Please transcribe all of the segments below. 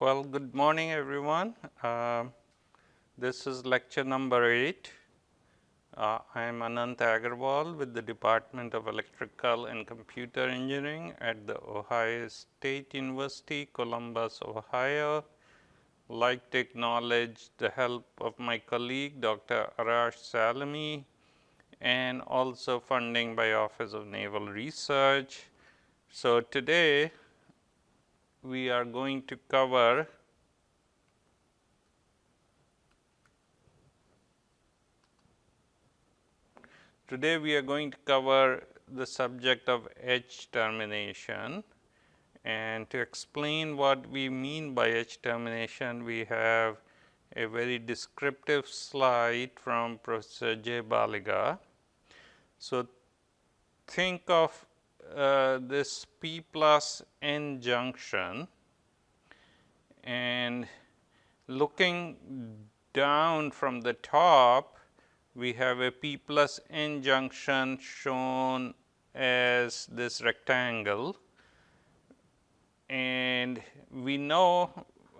Well, good morning, everyone. This is lecture number 8. I am Anant Agarwal with the Department of Electrical and Computer Engineering at the Ohio State University, Columbus, Ohio. Like to acknowledge the help of my colleague, Dr. Arash Salami, and also funding by Office of Naval Research. So today we are going to cover the subject of edge termination. And to explain what we mean by edge termination, we have a very descriptive slide from Professor J. Baliga. So think of this P plus N junction, and looking down from the top, we have a P plus N junction shown as this rectangle, and we know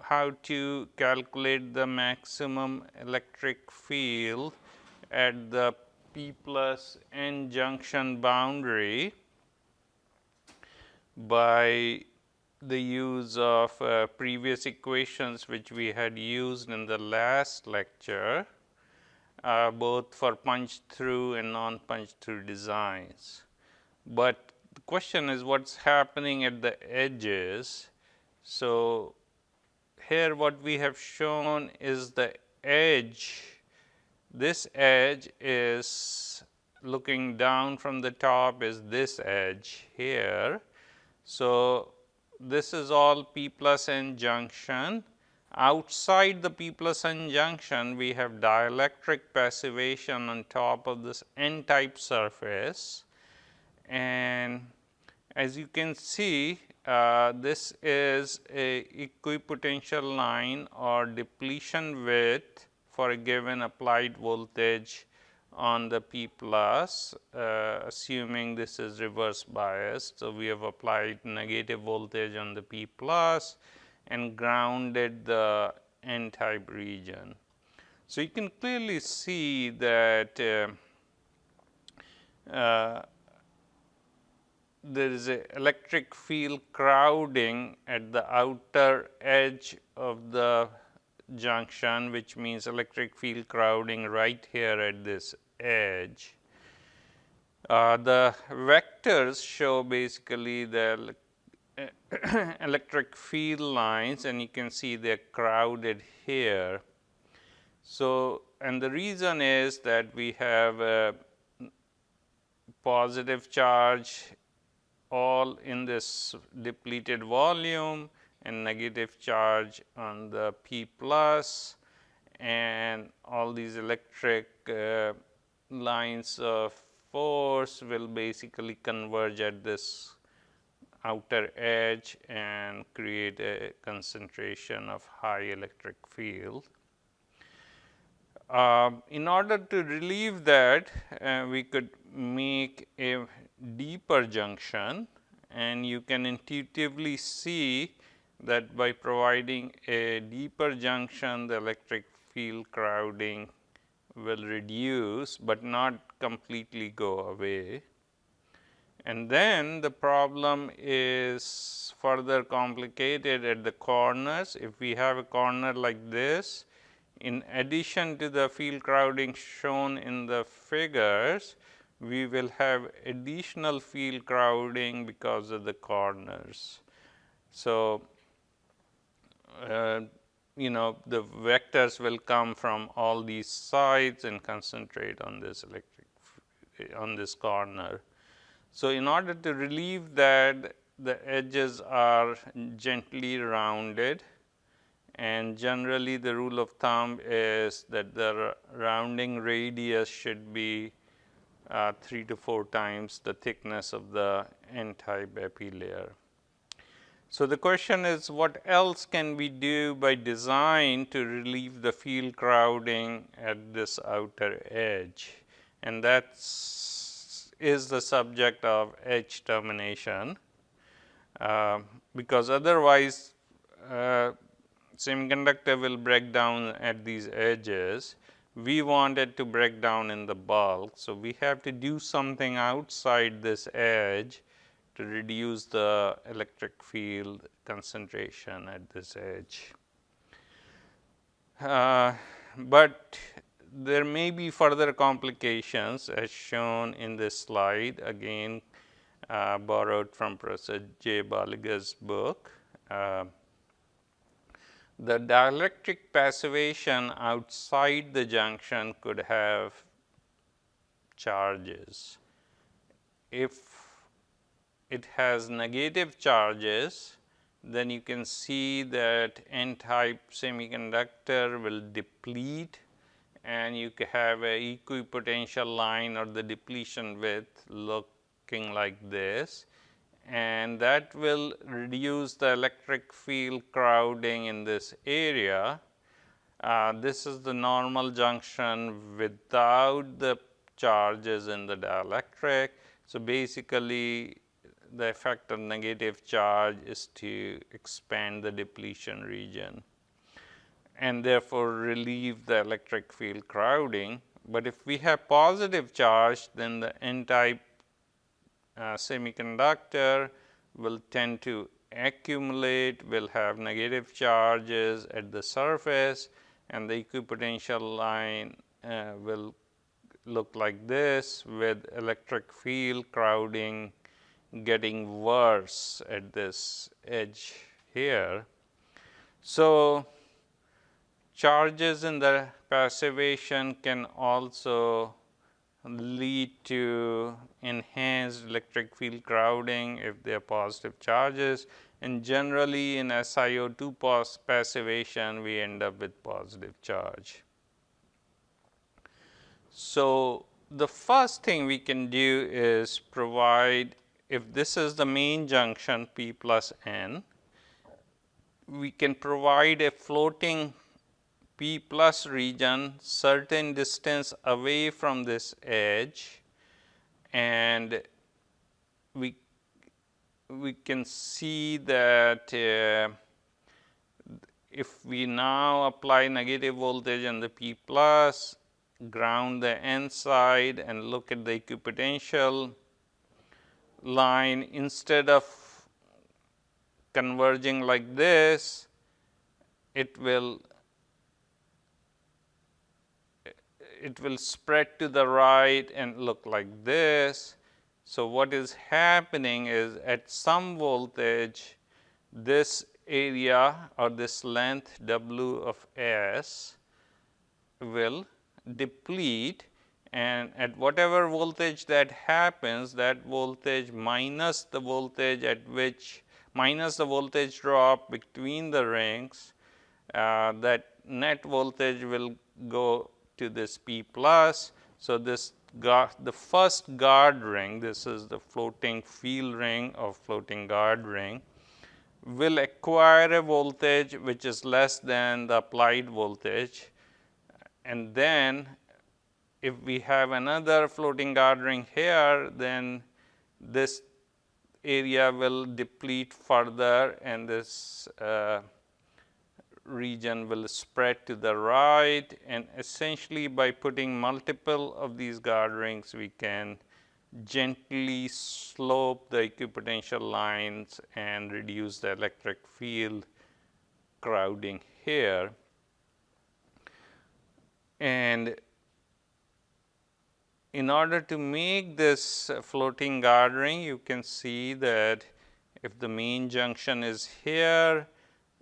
how to calculate the maximum electric field at the P plus N junction boundary by the use of previous equations which we had used in the last lecture, both for punch through and non punch through designs. But the question is what's happening at the edges. So here what we have shown is the edge. This edge is looking down from the top is this edge here. So this is all P plus N junction. Outside the P plus N junction, we have dielectric passivation on top of this N type surface. And as you can see, this is a equipotential line or depletion width for a given applied voltage on the P plus, assuming this is reverse biased. So we have applied negative voltage on the P plus and grounded the N type region. So you can clearly see that there is a electric field crowding at the outer edge of the junction, which means electric field crowding right here at this edge. The vectors show basically the electric field lines, and you can see they are crowded here. So, and the reason is that we have a positive charge all in this depleted volume and negative charge on the P plus, and all these electric lines of force will basically converge at this outer edge and create a concentration of high electric field. In order to relieve that, we could make a deeper junction, and you can intuitively see that by providing a deeper junction, the electric field crowding will reduce, but not completely go away. And then the problem is further complicated at the corners. If we have a corner like this, in addition to the field crowding shown in the figures, we will have additional field crowding because of the corners. So, you know, the vectors will come from all these sides and concentrate on this on this corner. So, in order to relieve that, the edges are gently rounded, and generally the rule of thumb is that the rounding radius should be 3 to 4 times the thickness of the N type epi layer. So, the question is what else can we do by design to relieve the field crowding at this outer edge, and that is the subject of edge termination, because otherwise semiconductor will break down at these edges. We want it to break down in the bulk. So, we have to do something outside this edge to reduce the electric field concentration at this edge. But there may be further complications as shown in this slide, again borrowed from Professor J. Baliga's book. The dielectric passivation outside the junction could have charges. If it has negative charges, then you can see that n-type semiconductor will deplete, and you can have a equipotential line or the depletion width looking like this, and that will reduce the electric field crowding in this area. This is the normal junction without the charges in the dielectric. So, basically the effect of negative charge is to expand the depletion region and therefore relieve the electric field crowding. But if we have positive charge, then the n-type semiconductor will tend to accumulate, will have negative charges at the surface, and the equipotential line will look like this, with electric field crowding getting worse at this edge here. So, charges in the passivation can also lead to enhanced electric field crowding if they are positive charges, and generally in SiO2 passivation we end up with positive charge. So, the first thing we can do is provide, if this is the main junction P plus N, we can provide a floating P plus region certain distance away from this edge, and we can see that if we now apply negative voltage on the P plus, ground the N side and look at the equipotential line, instead of converging like this, it will spread to the right and look like this. So, what is happening is at some voltage, this area or this length W of S will deplete, and at whatever voltage that happens, that voltage minus the voltage at which minus the voltage drop between the rings, that net voltage will go to this P plus. So, this the first guard ring, this is the floating field ring or floating guard ring, will acquire a voltage which is less than the applied voltage, and then if we have another floating guard ring here, then this area will deplete further, and this region will spread to the right, and essentially by putting multiple of these guard rings, we can gently slope the equipotential lines and reduce the electric field crowding here. And in order to make this floating guard ring, you can see that if the main junction is here,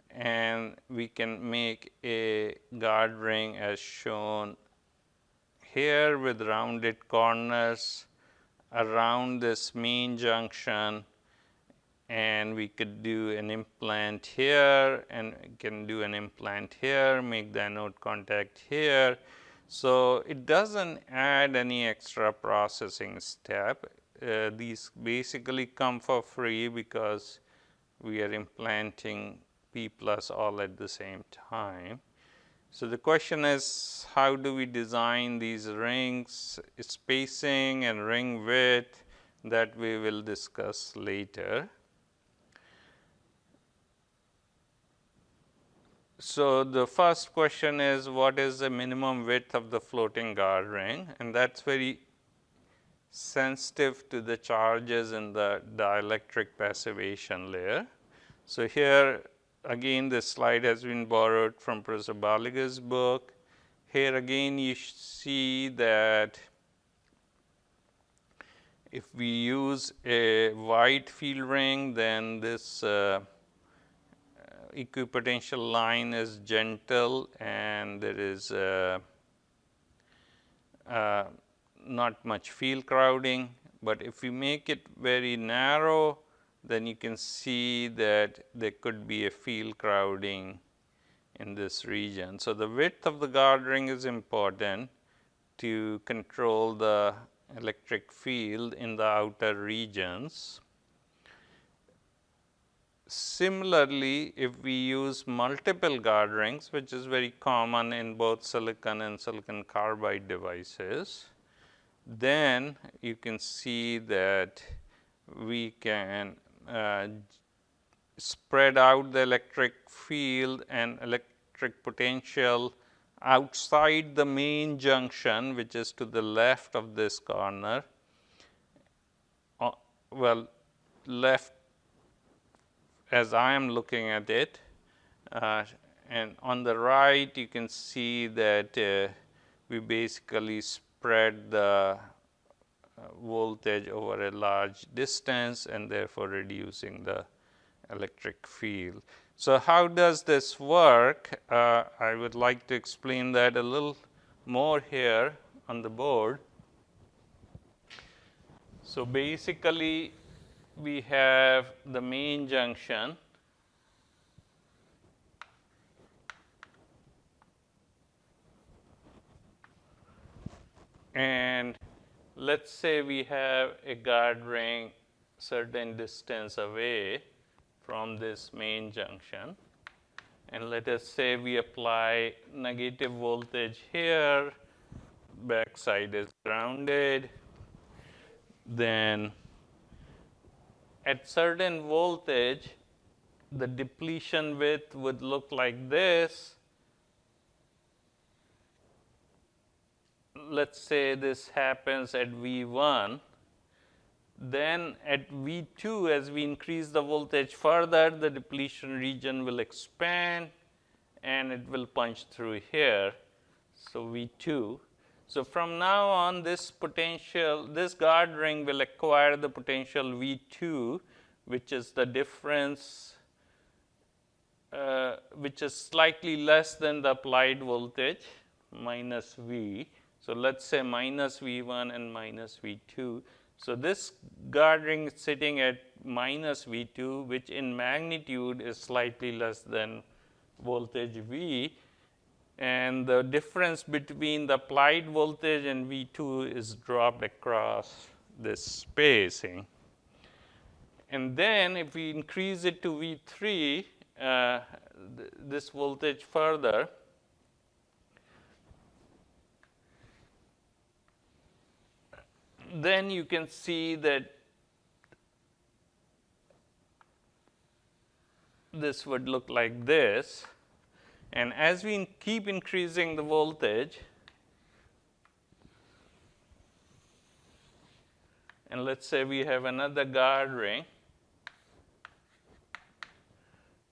and we can make a guard ring as shown here with rounded corners around this main junction, and we could do an implant here and can do an implant here, make the anode contact here. So, it does not add any extra processing step. These basically come for free because we are implanting P plus all at the same time. So, the question is, how do we design these rings, spacing and ring width, that we will discuss later. So, the first question is what is the minimum width of the floating guard ring, and that is very sensitive to the charges in the dielectric passivation layer. So, here again this slide has been borrowed from Professor Baliga's book. Here again you see that if we use a wide field ring, then this equipotential line is gentle and there is not much field crowding, but if we make it very narrow, then you can see that there could be a field crowding in this region. So, the width of the guard ring is important to control the electric field in the outer regions. Similarly, if we use multiple guard rings, which is very common in both silicon and silicon carbide devices, then you can see that we can spread out the electric field and electric potential outside the main junction, which is to the left of this corner, well, left as I am looking at it, and on the right you can see that we basically spread the voltage over a large distance and therefore reducing the electric field. So, how does this work? I would like to explain that a little more here on the board. So, basically we have the main junction and let us say we have a guard ring certain distance away from this main junction, and let us say we apply negative voltage here, backside is grounded, then at certain voltage the depletion width would look like this. Let us say this happens at V1, then at V2 as we increase the voltage further, the depletion region will expand and it will punch through here. So, V2. So, from now on this potential, this guard ring will acquire the potential V2, which is the difference, which is slightly less than the applied voltage minus V. So, let us say minus V1 and minus V2. So, this guard ring is sitting at minus V2, which in magnitude is slightly less than voltage V, and the difference between the applied voltage and V2 is dropped across this spacing. And then if we increase it to V3, this voltage further, then you can see that this would look like this, and as we keep increasing the voltage, and let us say we have another guard ring,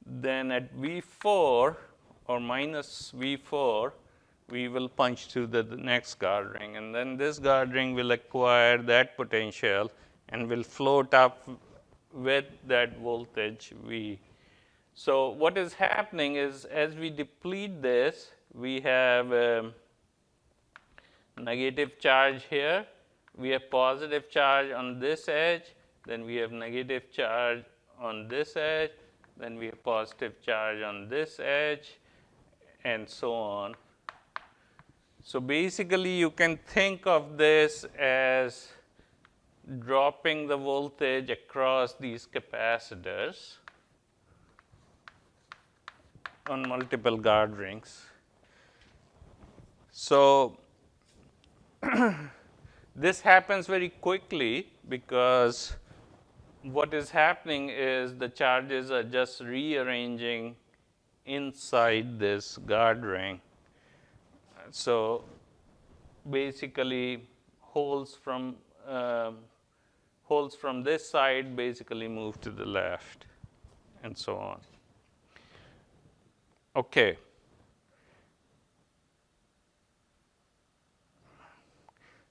then at V4 or minus V4 we will punch through the next guard ring, and then this guard ring will acquire that potential and will float up with that voltage V. So, what is happening is as we deplete this, we have a negative charge here, we have positive charge on this edge, then we have negative charge on this edge, then we have positive charge on this edge, and so on. So, basically you can think of this as dropping the voltage across these capacitors on multiple guard rings. So, this happens very quickly because what is happening is the charges are just rearranging inside this guard ring. So, basically holes from this side basically move to the left and so on. Okay.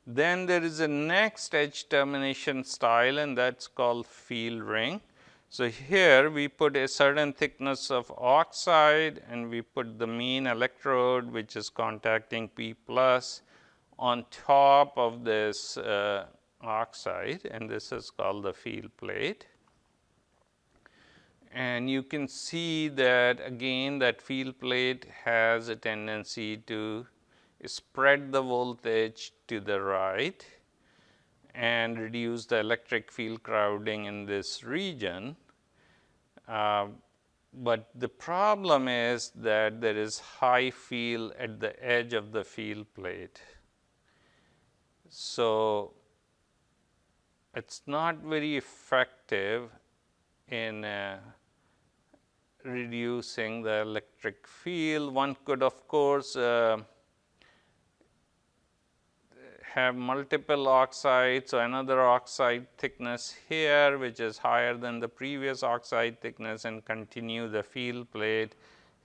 Then there is a next edge termination style, and that's called field ring. So, here we put a certain thickness of oxide and we put the main electrode, which is contacting P plus, on top of this oxide, and this is called the field plate. And you can see that again that field plate has a tendency to spread the voltage to the right and reduce the electric field crowding in this region. But the problem is that there is high field at the edge of the field plate. So, it is not very effective in reducing the electric field. One could of course have multiple oxides. So, another oxide thickness here, which is higher than the previous oxide thickness, and continue the field plate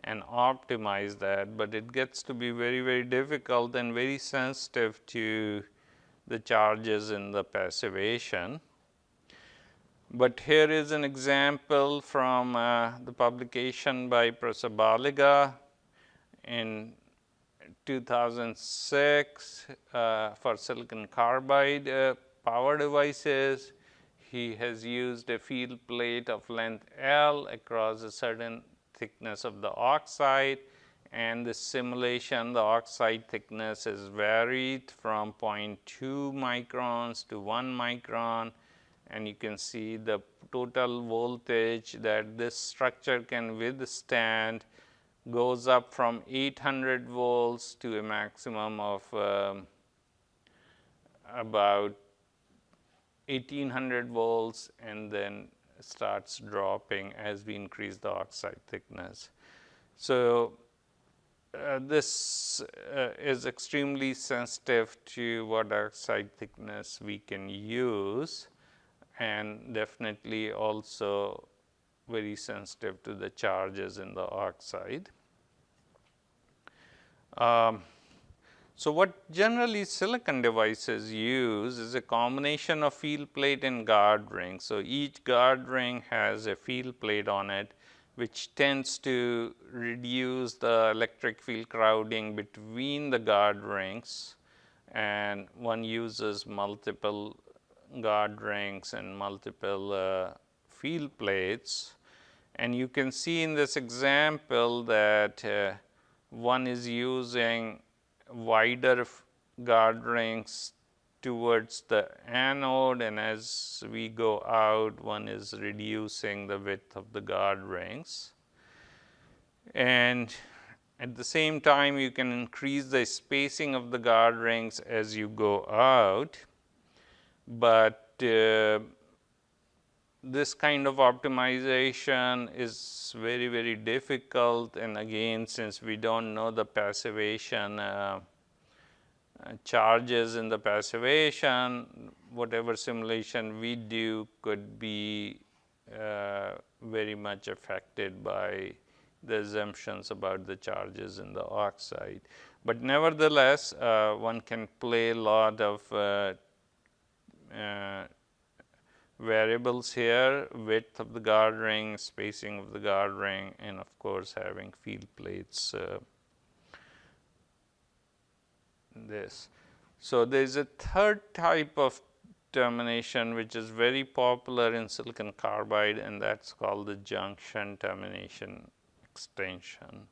and optimize that. But it gets to be very, very difficult and very sensitive to the charges in the passivation. But here is an example from the publication by Professor Baliga in 2006 for silicon carbide power devices. He has used a field plate of length L across a certain thickness of the oxide, and the simulation, the oxide thickness is varied from 0.2 microns to 1 micron, and you can see the total voltage that this structure can withstand goes up from 800 volts to a maximum of about 1800 volts, and then starts dropping as we increase the oxide thickness. So, this is extremely sensitive to what oxide thickness we can use, and definitely also very sensitive to the charges in the oxide. So, what generally silicon devices use is a combination of field plate and guard ring. So, each guard ring has a field plate on it, which tends to reduce the electric field crowding between the guard rings, and one uses multiple guard rings and multiple field plates. And you can see in this example that one is using wider guard rings towards the anode, and as we go out, one is reducing the width of the guard rings. And at the same time, you can increase the spacing of the guard rings as you go out, but this kind of optimization is very, very difficult. And again, since we do not know the passivation charges in the passivation, whatever simulation we do could be very much affected by the assumptions about the charges in the oxide. But nevertheless, one can play a lot of variables here: width of the guard ring, spacing of the guard ring, and of course, having field plates. So, there is a third type of termination which is very popular in silicon carbide, and that is called the junction termination extension.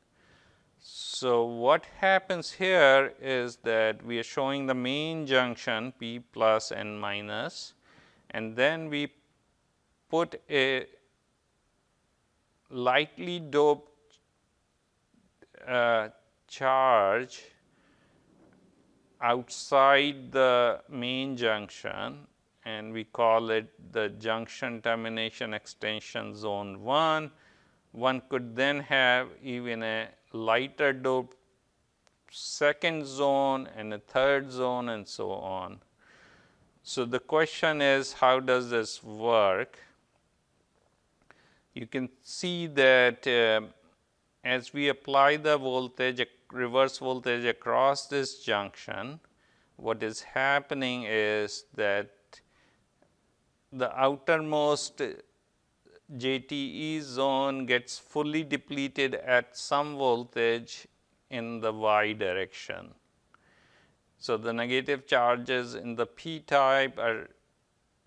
So, what happens here is that we are showing the main junction P plus and minus, and then we put a lightly doped charge outside the main junction, and we call it the junction termination extension zone 1, one could then have even a lighter doped second zone and a third zone and so on. So, the question is, how does this work? You can see that as we apply the voltage, reverse voltage across this junction, what is happening is that the outermost JTE zone gets fully depleted at some voltage in the y direction. So, the negative charges in the p type are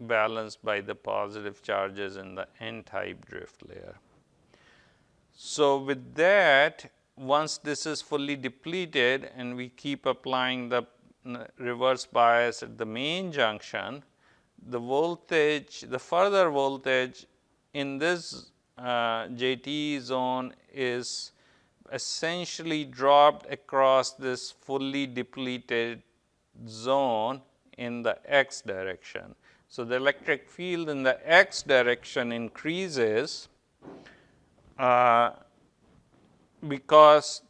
balanced by the positive charges in the n type drift layer. So, with that, once this is fully depleted and we keep applying the reverse bias at the main junction, the voltage, the further voltage in this JTE zone is essentially dropped across this fully depleted zone in the x direction. So, the electric field in the x direction increases because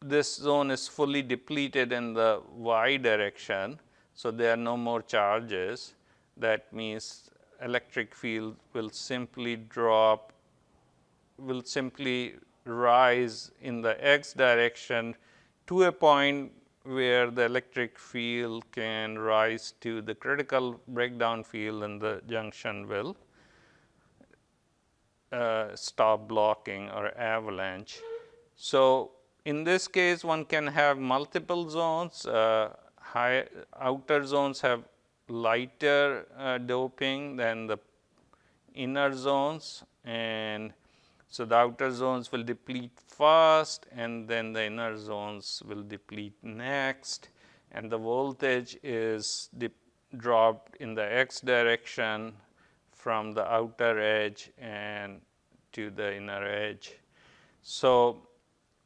this zone is fully depleted in the y direction. So, there are no more charges. That means electric field will simply drop, will simply rise in the x direction to a point where the electric field can rise to the critical breakdown field and the junction will stop blocking or avalanche. So, in this case one can have multiple zones, outer zones have lighter doping than the inner zones, and so the outer zones will deplete first and then the inner zones will deplete next, and the voltage is dropped in the x direction from the outer edge and to the inner edge. So,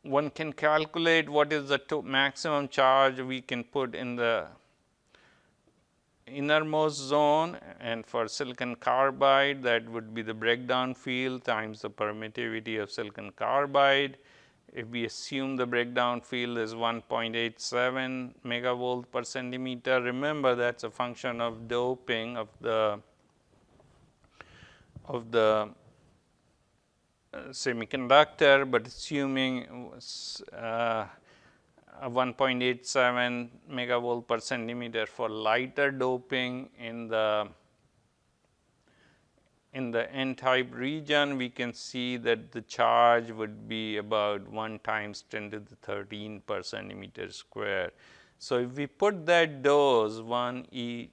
one can calculate what is the maximum charge we can put in the innermost zone, and for silicon carbide that would be the breakdown field times the permittivity of silicon carbide. If we assume the breakdown field is 1.87 megavolt per centimeter, remember that is a function of doping of the semiconductor, but assuming 1.87 megavolt per centimeter for lighter doping in the n type region, we can see that the charge would be about 1 times 10 to the 13 per centimeter square. So, if we put that dose 1 E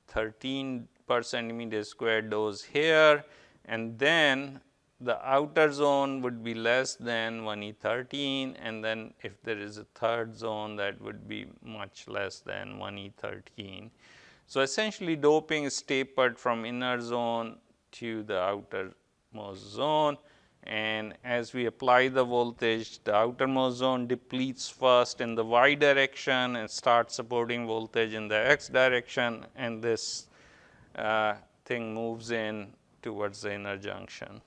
13 per centimeter square dose here, and then the outer zone would be less than 1 E 13, and then if there is a third zone that would be much less than 1 E 13. So, essentially doping is tapered from inner zone to the outermost zone, and as we apply the voltage, the outermost zone depletes first in the y direction and starts supporting voltage in the x direction, and this thing moves in towards the inner junction.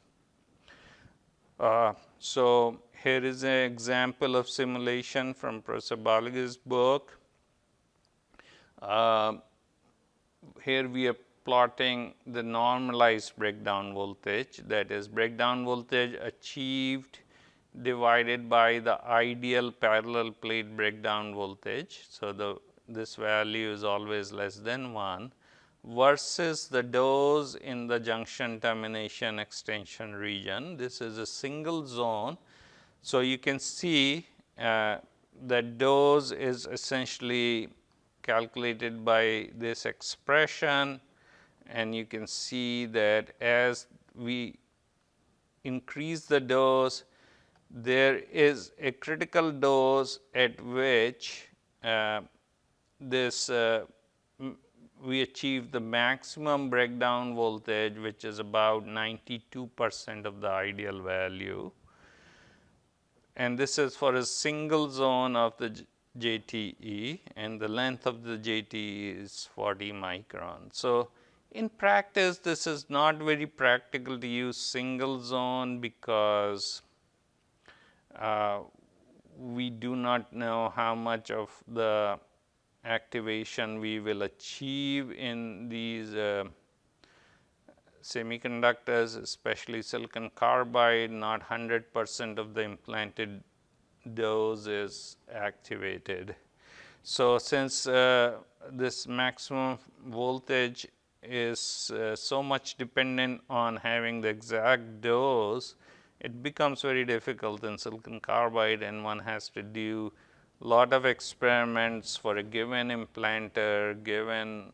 So, here is an example of simulation from Professor Balage's book. Here we are plotting the normalized breakdown voltage, that is breakdown voltage achieved divided by the ideal parallel plate breakdown voltage. So, this value is always less than 1 versus the dose in the junction termination extension region. This is a single zone. So, you can see that dose is essentially calculated by this expression, and you can see that as we increase the dose, there is a critical dose at which we achieve the maximum breakdown voltage, which is about 92% of the ideal value, and this is for a single zone of the JTE, and the length of the JTE is 40 micron. So, In practice, this is not very practical to use single zone because we do not know how much of the activation we will achieve in these semiconductors, especially silicon carbide. Not 100% of the implanted dose is activated. So, since this maximum voltage is so much dependent on having the exact dose, it becomes very difficult in silicon carbide, and one has to do lot of experiments for a given implanter, given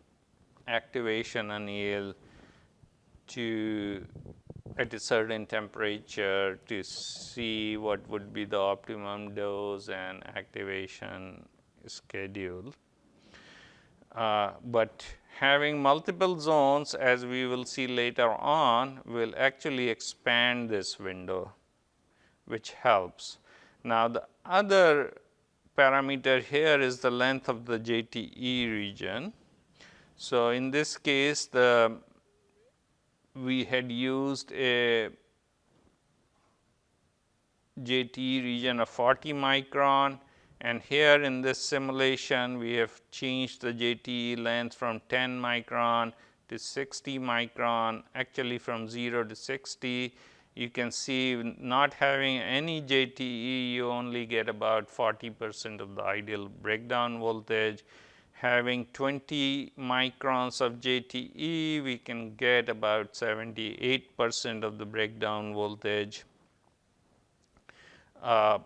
activation anneal to at a certain temperature to see what would be the optimum dose and activation schedule. But having multiple zones, as we will see later on, will actually expand this window, which helps. Now, the other parameter here is the length of the JTE region. So, in this case, we had used a JTE region of 40 micron, and here in this simulation we have changed the JTE length from 10 micron to 60 micron, actually from 0 to 60. You can see not having any JTE, you only get about 40% of the ideal breakdown voltage. Having 20 microns of JTE, we can get about 78% of the breakdown voltage. Now,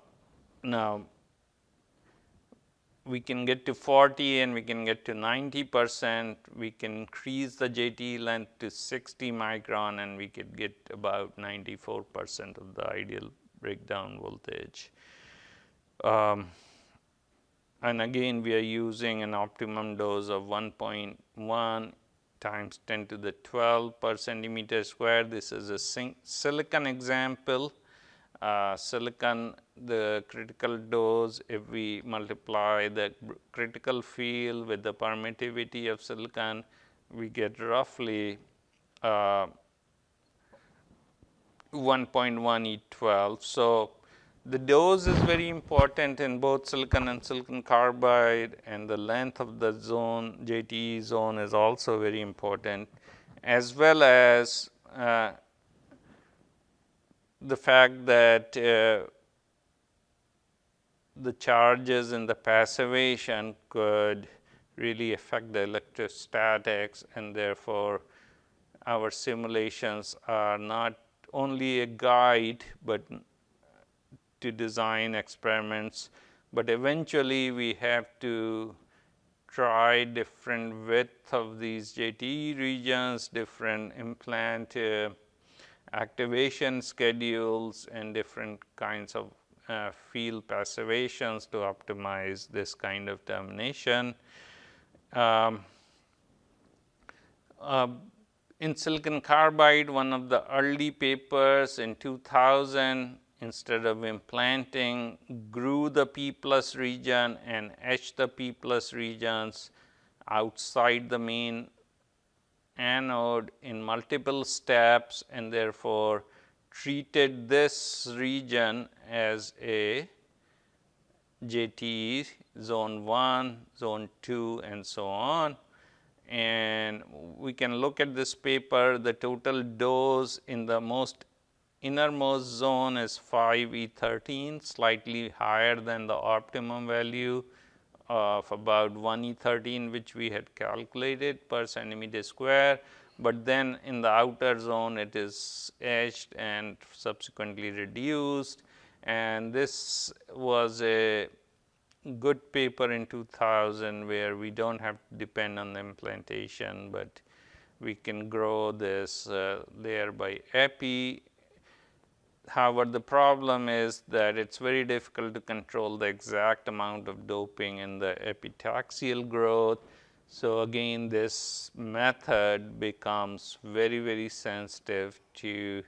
we can get to 40 and we can get to 90%. We can increase the JTE length to 60 micron and we could get about 94% of the ideal breakdown voltage. And again, we are using an optimum dose of 1.1 times 10 to the 12 per centimeter square. This is a silicon example. Silicon, the critical dose, if we multiply the critical field with the permittivity of silicon, we get roughly 1.1 E12. So, the dose is very important in both silicon and silicon carbide, and the length of the zone, JTE zone, is also very important, as well as the fact that the charges in the passivation could really affect the electrostatics, and therefore, our simulations are not only a guide, but to design experiments, but eventually we have to try different width of these JTE regions, different implant activation schedules, and different kinds of field passivations to optimize this kind of termination. In silicon carbide, one of the early papers in 2000, instead of implanting, grew the P plus region and etched the P plus regions outside the main anode in multiple steps, and therefore treated this region as a JTE zone 1, zone 2, and so on. And we can look at this paper. The total dose in the innermost zone is 5E13, slightly higher than the optimum value of about 1E13, which we had calculated per centimeter square. But then in the outer zone, it is etched and subsequently reduced. And this was a good paper in 2000, where we do not have to depend on the implantation, but we can grow this layer by epi. However, the problem is that it is very difficult to control the exact amount of doping in the epitaxial growth. So, again, this method becomes very, very sensitive to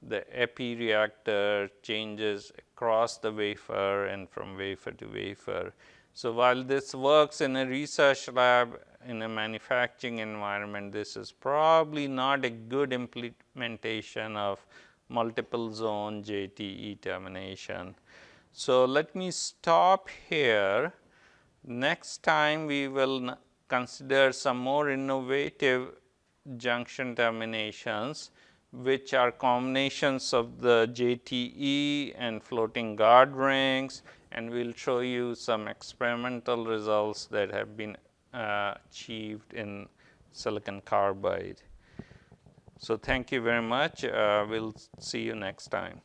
the epi reactor changes across the wafer and from wafer to wafer. So, while this works in a research lab, in a manufacturing environment, this is probably not a good implementation of multiple zone JTE termination. So, let me stop here. Next time we will consider some more innovative junction terminations, which are combinations of the JTE and floating guard rings, and we will show you some experimental results that have been achieved in silicon carbide. So, thank you very much. We will see you next time.